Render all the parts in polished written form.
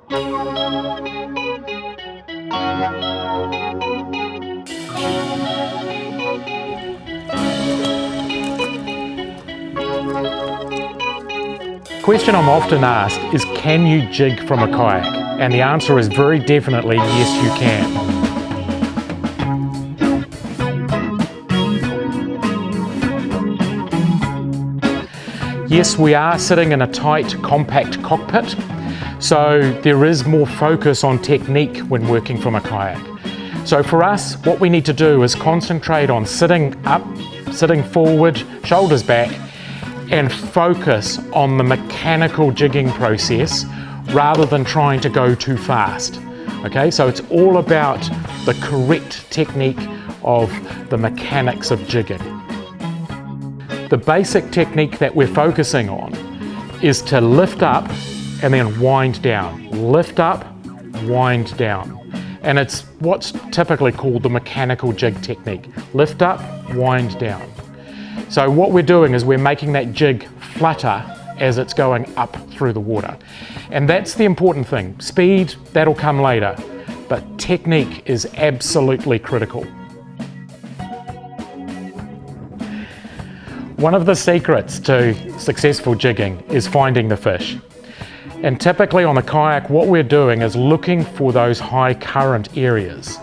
Question I'm often asked is, can you jig from a kayak? And the answer is very definitely yes, you can. Yes, we are sitting in a tight, compact cockpit, so there is more focus on technique when working from a kayak. So for us, what we need to do is concentrate on sitting up, sitting forward, shoulders back, and focus on the mechanical jigging process rather than trying to go too fast. Okay, so it's all about the correct technique of the mechanics of jigging. The basic technique that we're focusing on is to lift up and then wind down. Lift up, wind down. And it's what's typically called the mechanical jig technique. Lift up, wind down. So what we're doing is we're making that jig flutter as it's going up through the water. And that's the important thing. Speed, that'll come later, but technique is absolutely critical. One of the secrets to successful jigging is finding the fish. And typically on a kayak, what we're doing is looking for those high current areas.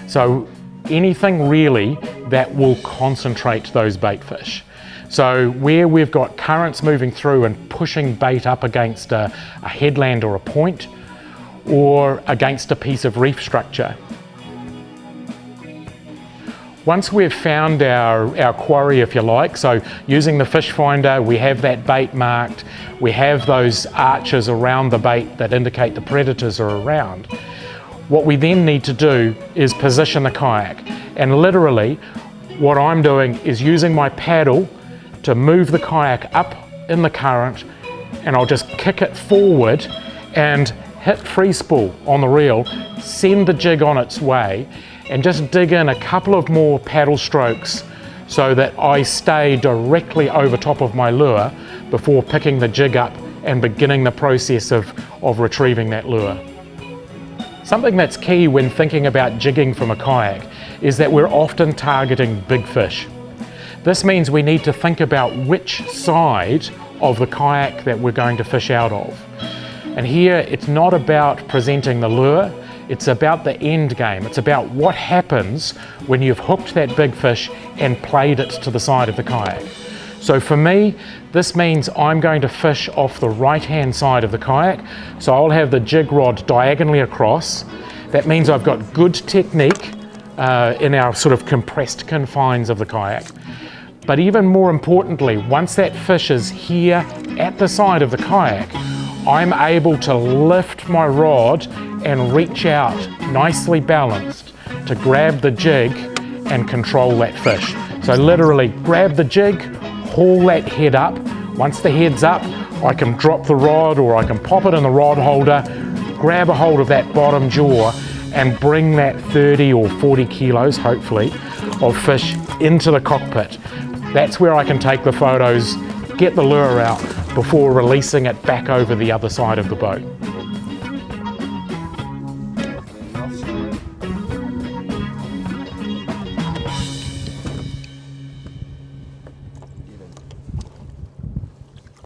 So anything really that will concentrate those bait fish. So where we've got currents moving through and pushing bait up against a headland or a point, or against a piece of reef structure. Once we've found our quarry, if you like, so using the fish finder, we have that bait marked, we have those arches around the bait that indicate the predators are around. What we then need to do is position the kayak. And literally, what I'm doing is using my paddle to move the kayak up in the current, and I'll just kick it forward and hit free spool on the reel, send the jig on its way, and just dig in a couple of more paddle strokes so that I stay directly over top of my lure before picking the jig up and beginning the process of retrieving that lure. Something that's key when thinking about jigging from a kayak is that we're often targeting big fish. This means we need to think about which side of the kayak that we're going to fish out of. And here it's not about presenting the lure, it's about the end game. It's about what happens when you've hooked that big fish and played it to the side of the kayak. So for me, this means I'm going to fish off the right-hand side of the kayak. So I'll have the jig rod diagonally across. That means I've got good technique in our sort of compressed confines of the kayak. But even more importantly, once that fish is here at the side of the kayak, I'm able to lift my rod and reach out nicely balanced to grab the jig and control that fish. So literally grab the jig, haul that head up. Once the head's up, I can drop the rod or I can pop it in the rod holder, grab a hold of that bottom jaw and bring that 30 or 40 kilos, hopefully, of fish into the cockpit. That's where I can take the photos, get the lure out before releasing it back over the other side of the boat.